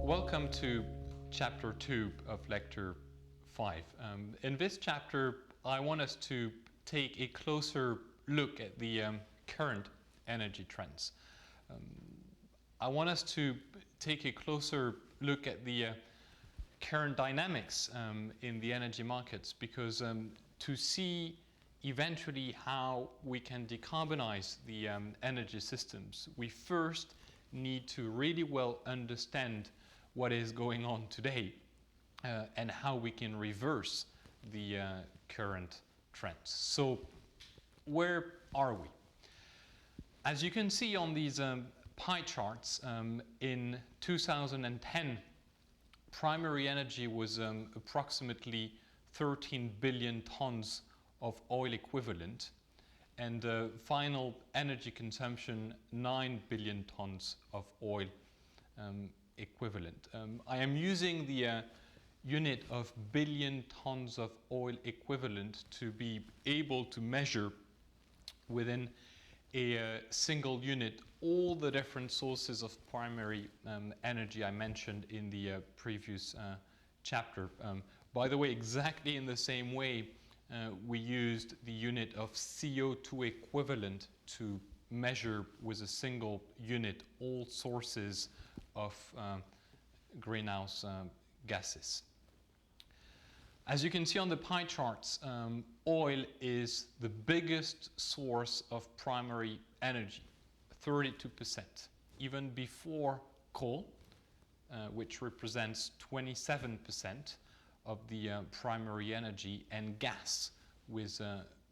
Welcome to Chapter 2 of Lecture 5. In this chapter, I want us to take a closer look at the current energy trends. I want us to take a closer look at the current dynamics in the energy markets, because to see eventually how we can decarbonize the energy systems, we first need to really well understand what is going on today and how we can reverse the current trends. So where are we? As you can see on these pie charts, in 2010, primary energy was approximately 13 billion tons of oil equivalent, and final energy consumption 9 billion tons of oil equivalent. I am using the unit of billion tons of oil equivalent to be able to measure within a single unit all the different sources of primary energy I mentioned in the previous chapter. By the way, exactly in the same way we used the unit of CO2 equivalent to measure with a single unit all sources of greenhouse gases. As you can see on the pie charts, oil is the biggest source of primary energy, 32%, even before coal, which represents 27% of the primary energy, and gas with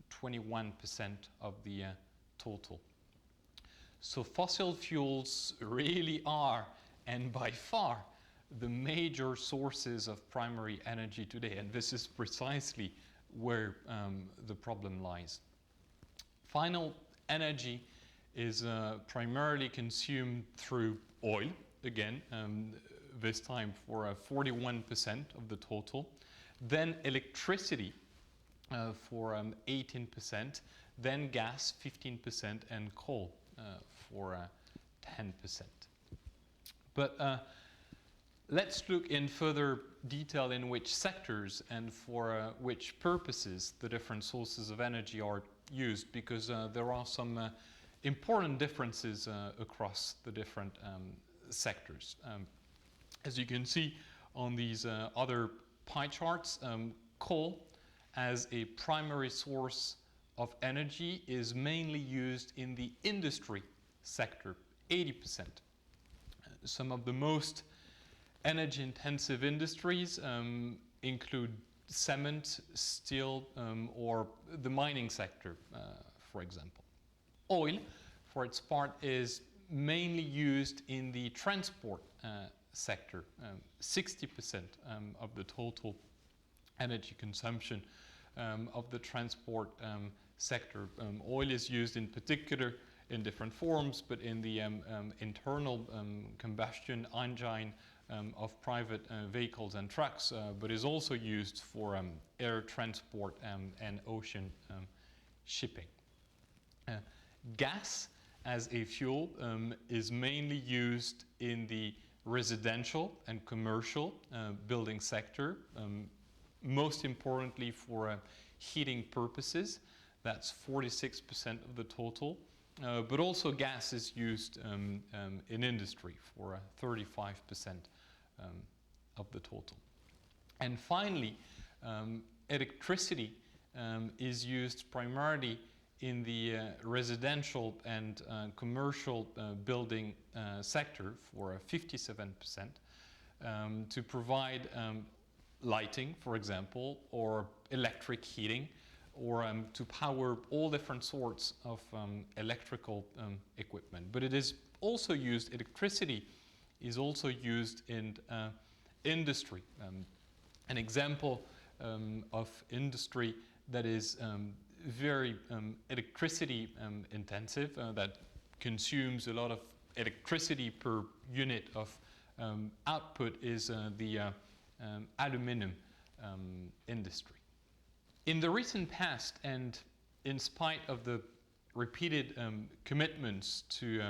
21% of the total. So fossil fuels really are, and by far, the major sources of primary energy today, and this is precisely where the problem lies. Final energy is primarily consumed through oil, again, this time for 41% of the total, then electricity for 18%, then gas 15%, and coal for 10%. But let's look in further detail in which sectors and for which purposes the different sources of energy are used, because there are some important differences across the different sectors. As you can see on these other pie charts, coal as a primary source of energy is mainly used in the industry sector, 80%. Some of the most energy-intensive industries include cement, steel, or the mining sector, for example. Oil, for its part, is mainly used in the transport sector, 60% of the total energy consumption of the transport sector. Oil is used in particular in different forms, but in the internal combustion engine of private vehicles and trucks, but is also used for air transport and ocean shipping. Gas as a fuel is mainly used in the residential and commercial building sector, most importantly for heating purposes. That's 46% of the total. But also gas is used in industry for 35% of the total. And finally, electricity is used primarily in the residential and commercial building sector for 57%, to provide lighting, for example, or electric heating, or to power all different sorts of electrical equipment. But it is also used, electricity is also used in industry. An example of industry that is very electricity intensive, that consumes a lot of electricity per unit of output, is the aluminum industry. In the recent past, and in spite of the repeated commitments to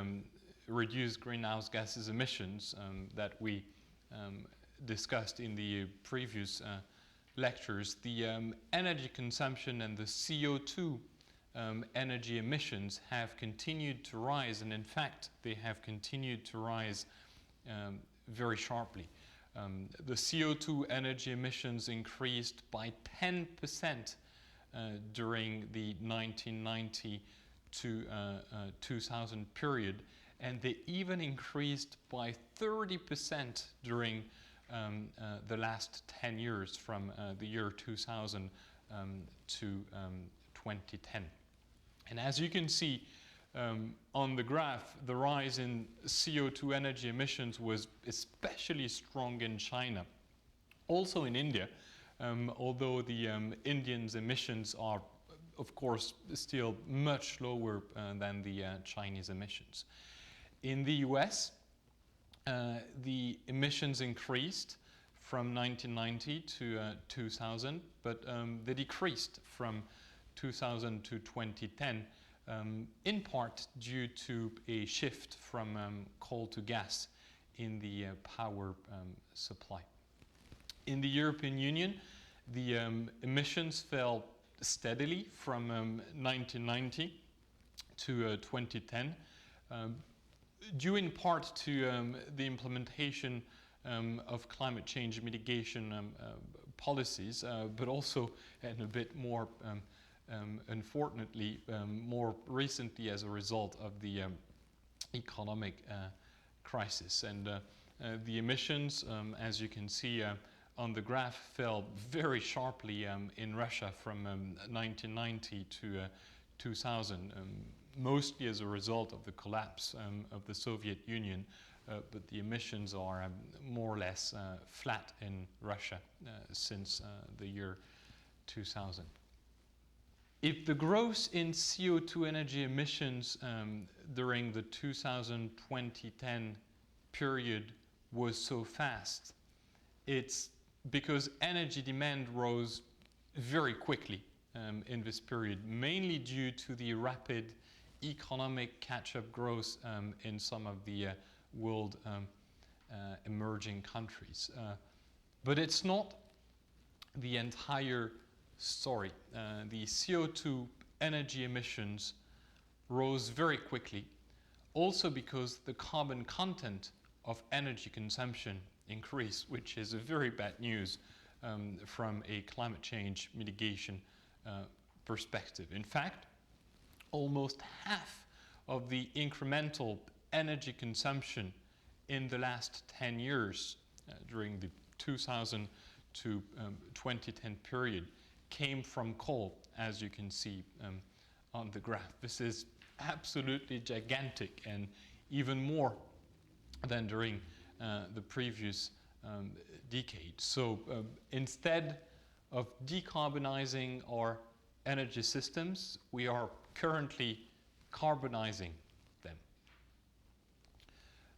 reduce greenhouse gases emissions that we discussed in the previous lectures, the energy consumption and the CO2 energy emissions have continued to rise, and in fact they have continued to rise very sharply. The CO2 energy emissions increased by 10% during the 1990 to 2000 period, and they even increased by 30% during the last 10 years from the year 2000 to 2010. And as you can see on the graph, the rise in CO2 energy emissions was especially strong in China. Also in India, although the Indians' emissions are, of course, still much lower than the Chinese emissions. In the US, the emissions increased from 1990 to 2000, but they decreased from 2000 to 2010, in part due to a shift from coal to gas in the power supply. In the European Union, the emissions fell steadily from 1990 to 2010, due in part to the implementation of climate change mitigation policies, but also, and a bit more unfortunately, more recently as a result of the economic crisis. And the emissions, as you can see on the graph, fell very sharply in Russia from 1990 to 2000, mostly as a result of the collapse of the Soviet Union, but the emissions are more or less flat in Russia since the year 2000. If the growth in CO2 energy emissions during the 2010 period was so fast, it's because energy demand rose very quickly in this period, mainly due to the rapid economic catch-up growth in some of the world emerging countries. But it's not the entire story. The CO2 energy emissions rose very quickly, also because the carbon content of energy consumption increased, which is a very bad news from a climate change mitigation perspective. In fact, almost half of the incremental energy consumption in the last 10 years, during the 2000 to 2010 period, came from coal, as you can see on the graph. This is absolutely gigantic, and even more than during the previous decade. So instead of decarbonizing our energy systems, we are currently carbonizing them.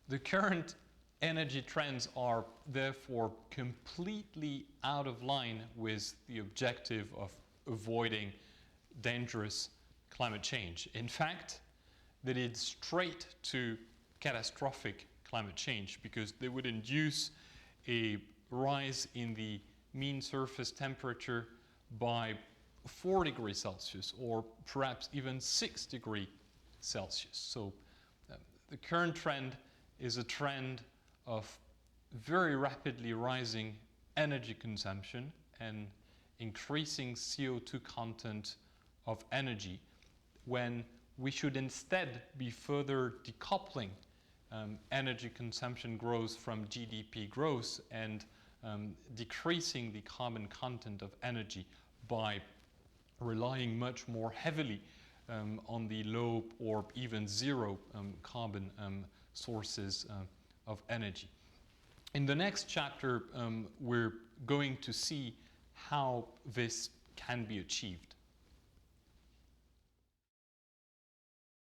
The current energy trends are therefore completely out of line with the objective of avoiding dangerous climate change. In fact, they lead straight to catastrophic climate change, because they would induce a rise in the mean surface temperature by 4 degrees Celsius, or perhaps even 6 degrees Celsius. So the current trend is a trend of very rapidly rising energy consumption and increasing CO2 content of energy, when we should instead be further decoupling energy consumption growth from GDP growth and decreasing the carbon content of energy by relying much more heavily on the low or even zero carbon sources of energy. In the next chapter, we're going to see how this can be achieved.